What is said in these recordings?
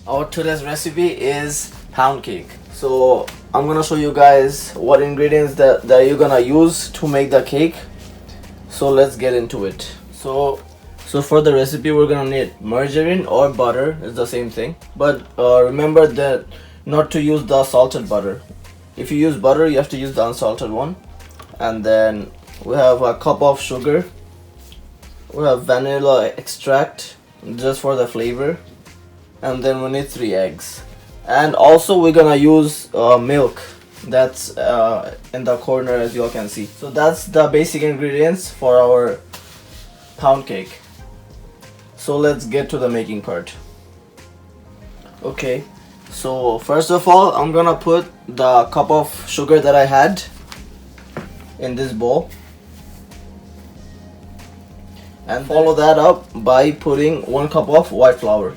Our today's recipe is pound cake. So I'm gonna show you guys what ingredients that you're gonna use to make the cake. So let's get into it. So for the recipe we're gonna need margarine or butter, it's the same thing. But remember that not to use the salted butter. If you use butter you have to use the unsalted one. And then we have a cup of sugar. We have vanilla extract just for the flavor. And then we need 3 eggs. And also we're gonna use milk that's in the corner, as you all can see. So that's the basic ingredients for our pound cake. So let's get to the making part. Okay, so first of all I'm gonna put the cup of sugar that I had in this bowl and follow that up by putting 1 cup of white flour.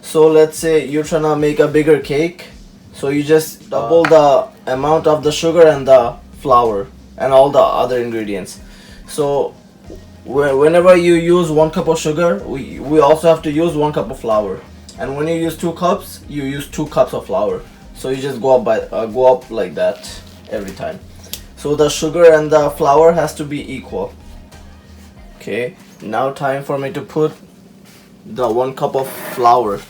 So let's say you're trying to make a bigger cake, so you just double the amount of the sugar and the flour and all the other ingredients. So whenever you use 1 cup of sugar, we also have to use 1 cup of flour. And when you use 2 cups, you use 2 cups of flour. So you just go up like that every time. So the sugar and the flour has to be equal. Okay, now time for me to put the 1 cup of flour.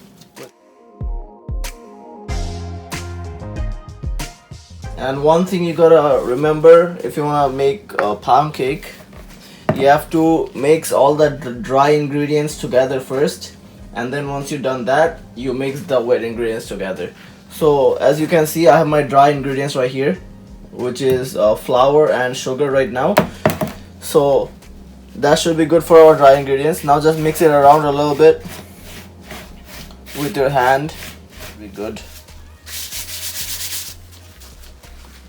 And one thing you gotta remember, if you wanna make a pound cake, you have to mix all the dry ingredients together first, and then once you've done that, you mix the wet ingredients together. So as you can see, I have my dry ingredients right here, which is flour and sugar right now. So that should be good for our dry ingredients. Now just mix it around a little bit with your hand. Be good.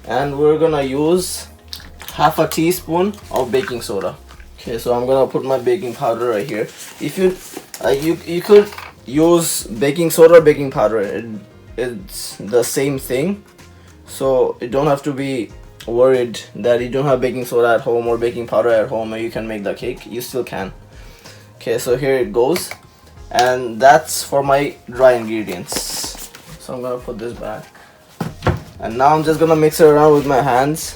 And we're gonna use half a teaspoon of baking soda. Okay, so I'm gonna put my baking powder right here. If you could use baking soda or baking powder, it's the same thing, so you don't have to be worried that you don't have baking soda at home or baking powder at home and you can make the cake. You still can. Okay, so here it goes, and that's for my dry ingredients. So I'm gonna put this back, and now I'm just gonna mix it around with my hands,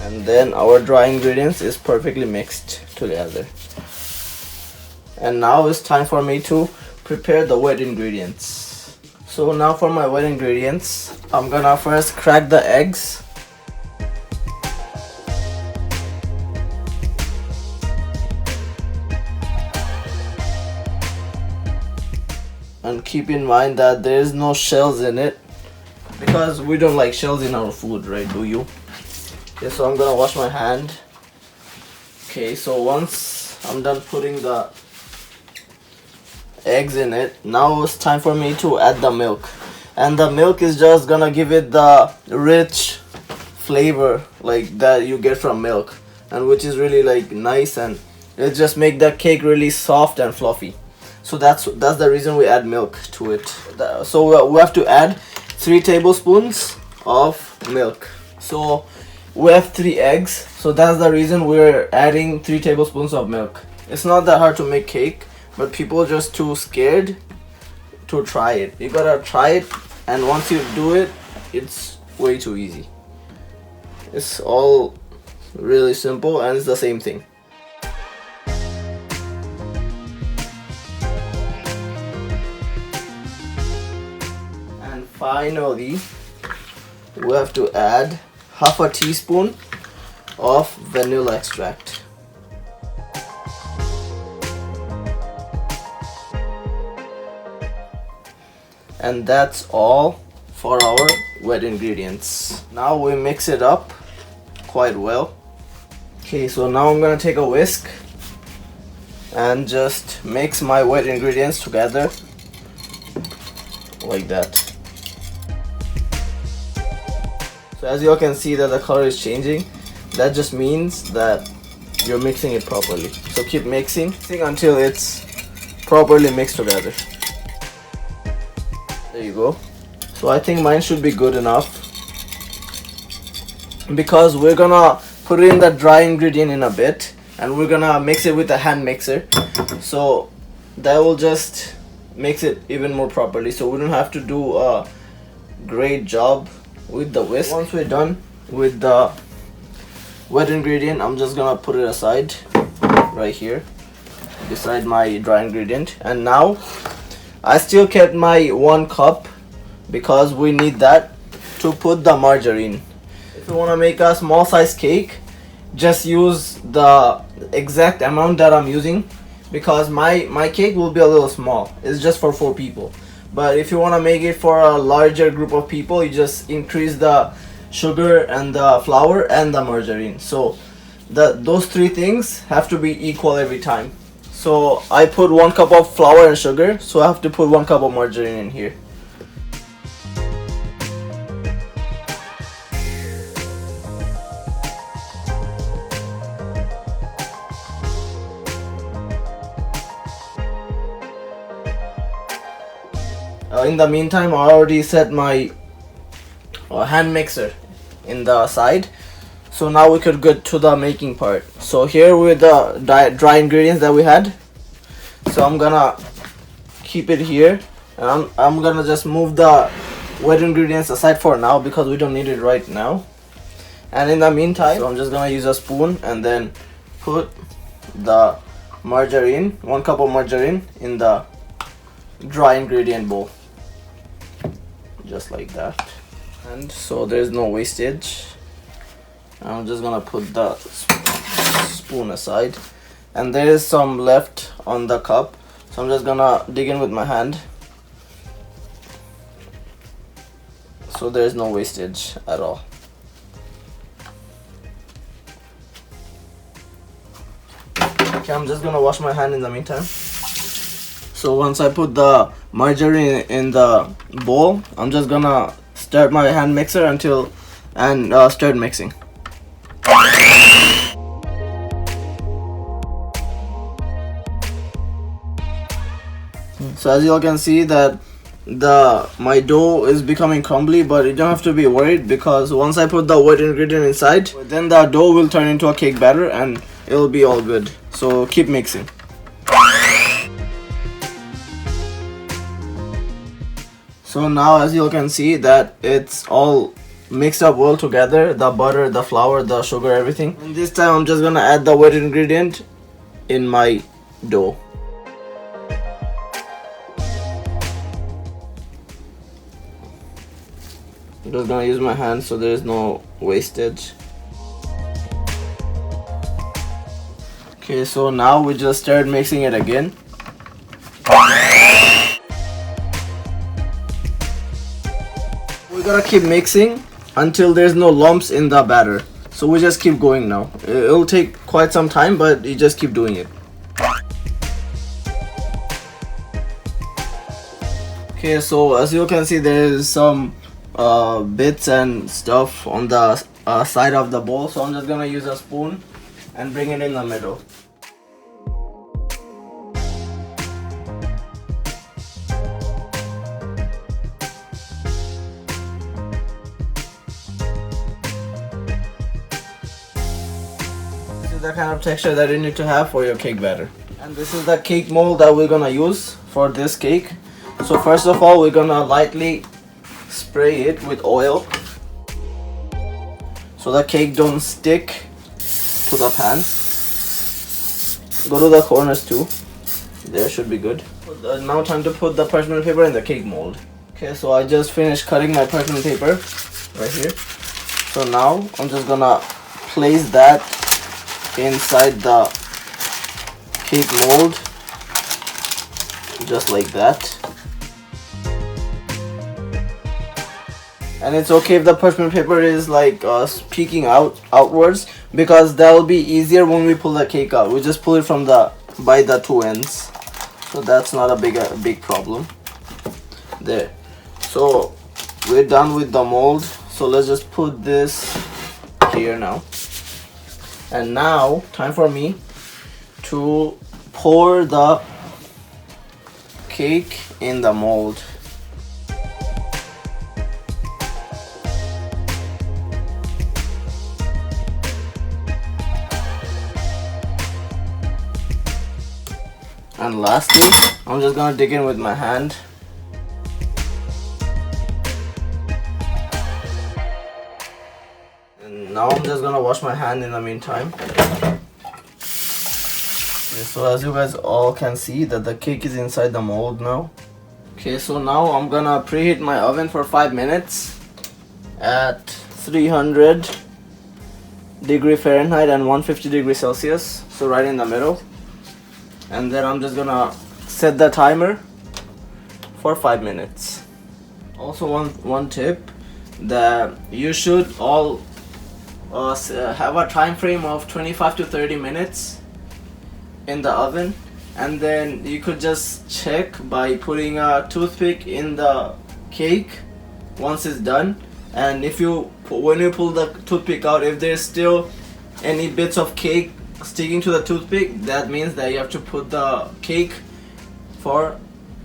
and then our dry ingredients is perfectly mixed together. And now it's time for me to prepare the wet ingredients. So now for my wet ingredients, I'm gonna first crack the eggs. And keep in mind that there is no shells in it, because we don't like shells in our food, right? Do you? Okay, so I'm gonna wash my hand. Okay, so once I'm done putting the eggs in it, now it's time for me to add the milk. And the milk is just gonna give it the rich flavor like that you get from milk, and which is really like nice, and it just make the cake really soft and fluffy. So that's the reason we add milk to it. So we have to add 3 tablespoons of milk. So we have 3 eggs, so that's the reason we're adding 3 tablespoons of milk. It's not that hard to make cake, but people are just too scared to try it. You gotta try it, and once you do it, it's way too easy. It's all really simple, and it's the same thing. And finally, we have to add half a teaspoon of vanilla extract. And that's all for our wet ingredients. Now we mix it up quite well. Okay, so now I'm gonna take a whisk and just mix my wet ingredients together like that. So as you all can see that the color is changing, that just means that you're mixing it properly. So keep mixing until it's properly mixed together. There you go. So I think mine should be good enough, because we're gonna put in the dry ingredient in a bit, and we're gonna mix it with a hand mixer. So that will just makes it even more properly, so we don't have to do a great job with the whisk. Once we're done with the wet ingredient, I'm just gonna put it aside right here beside my dry ingredient. And now I still kept my 1 cup because we need that to put the margarine. If you want to make a small size cake, just use the exact amount that I'm using, because my cake will be a little small. It's just for 4 people. But if you want to make it for a larger group of people, you just increase the sugar and the flour and the margarine. So those 3 things have to be equal every time. So I put 1 cup of flour and sugar, so I have to put 1 cup of margarine in here. In the meantime, I already set my hand mixer in the side, so now we could get to the making part. So here with the dry ingredients that we had, so I'm gonna keep it here, and I'm gonna just move the wet ingredients aside for now because we don't need it right now. And in the meantime, so I'm just gonna use a spoon and then put the margarine, 1 cup of margarine, in the dry ingredient bowl, just like that. And so there's no wastage. I'm just gonna put the spoon aside, and there is some left on the cup, so I'm just gonna dig in with my hand, so there's no wastage at all. Okay, I'm just gonna wash my hand in the meantime. So once I put the margarine in the bowl, I'm just gonna start my hand mixer and start mixing. So as you all can see that my dough is becoming crumbly, but you don't have to be worried, because once I put the wet ingredient inside, then the dough will turn into a cake batter and it'll be all good. So keep mixing. So now as you all can see that it's all mixed up well together, the butter, the flour, the sugar, everything. And this time I'm just gonna add the wet ingredient in my dough. I'm just gonna use my hand so there is no wastage. Okay, so now we just start mixing it again. We gotta keep mixing until there's no lumps in the batter. So we just keep going now. It'll take quite some time, but you just keep doing it. Okay, so as you can see, there is some bits and stuff on the side of the bowl. So I'm just gonna use a spoon and bring it in the middle. The kind of texture that you need to have for your cake batter. And this is the cake mold that we're gonna use for this cake. So first of all, we're gonna lightly spray it with oil so the cake don't stick to the pan. Go to the corners too. There should be good. Now time to put the parchment paper in the cake mold. Okay, so I just finished cutting my parchment paper right here. So now I'm just gonna place that inside the cake mold, just like that. And it's okay if the parchment paper is like peeking outwards, because that will be easier when we pull the cake out. We just pull it from by the 2 ends, so that's not a big problem. There. So we're done with the mold, so let's just put this here now. And now, time for me to pour the cake in the mold. And lastly, I'm just gonna dig in with my hand. And now I'm just gonna wash my hand in the meantime. Okay, so as you guys all can see that the cake is inside the mold now. Okay, so now I'm gonna preheat my oven for 5 minutes at 300 degree Fahrenheit and 150 degree Celsius, so right in the middle. And then I'm just gonna set the timer for 5 minutes. Also one tip, that you should all have a time frame of 25 to 30 minutes in the oven, and then you could just check by putting a toothpick in the cake once it's done. And when you pull the toothpick out, if there's still any bits of cake sticking to the toothpick, that means that you have to put the cake for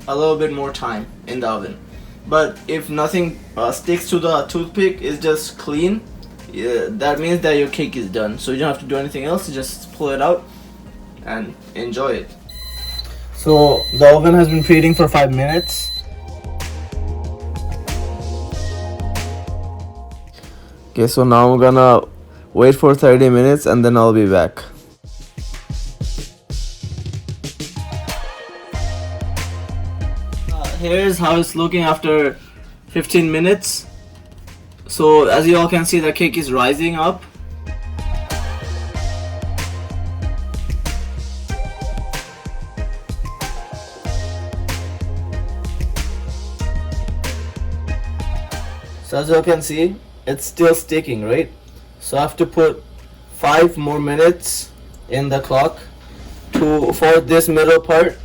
a little bit more time in the oven. But if nothing sticks to the toothpick, it's just clean, that means that your cake is done. So you don't have to do anything else, you just pull it out and enjoy it. So the oven has been preheating for 5 minutes. Okay, so now I'm gonna wait for 30 minutes and then I'll be back. Here's how it's looking after 15 minutes. So as you all can see, the cake is rising up. So as you all can see, it's still sticking, right? So I have to put 5 more minutes in the clock for this middle part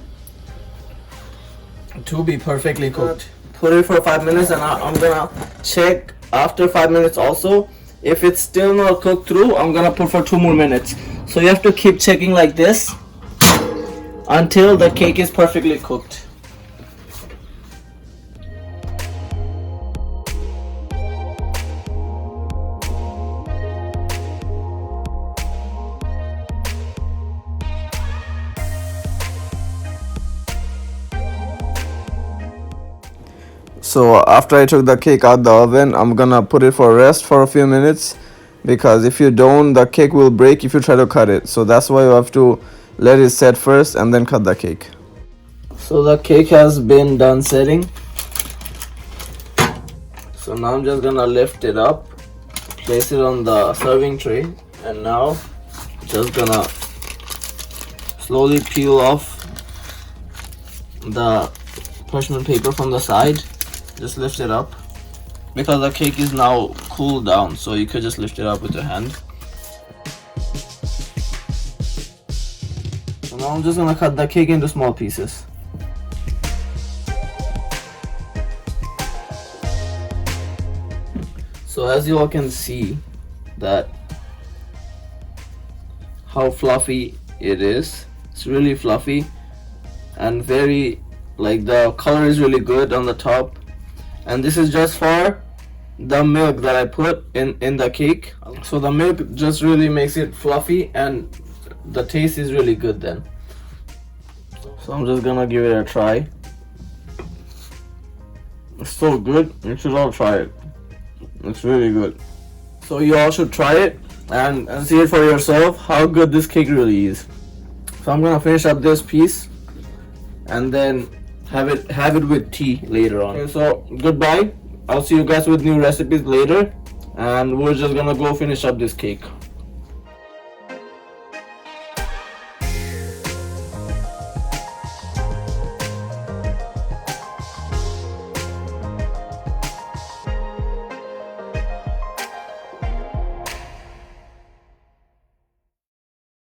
to be perfectly cooked. Put it for 5 minutes, and I'm gonna check after 5 minutes also. If it's still not cooked through, I'm gonna put for 2 more minutes. So you have to keep checking like this until the cake is perfectly cooked. So after I took the cake out the oven, I'm gonna put it for rest for a few minutes, because if you don't, the cake will break if you try to cut it. So that's why you have to let it set first and then cut the cake. So the cake has been done setting. So now I'm just gonna lift it up, place it on the serving tray, and now just gonna slowly peel off the parchment paper from the side. Just lift it up, because the cake is now cooled down, so you could just lift it up with your hand. So now I'm just gonna cut the cake into small pieces. So as you all can see that how fluffy it is. It's really fluffy and very, like, the color is really good on the top. And this is just for the milk that I put in the cake. So the milk just really makes it fluffy and the taste is really good then. So I'm just gonna give it a try. It's so good, you should all try it. It's really good. So you all should try it and see it for yourself how good this cake really is. So I'm gonna finish up this piece and then have it with tea later on. Okay, so goodbye. I'll see you guys with new recipes later, and we're just gonna go finish up this cake.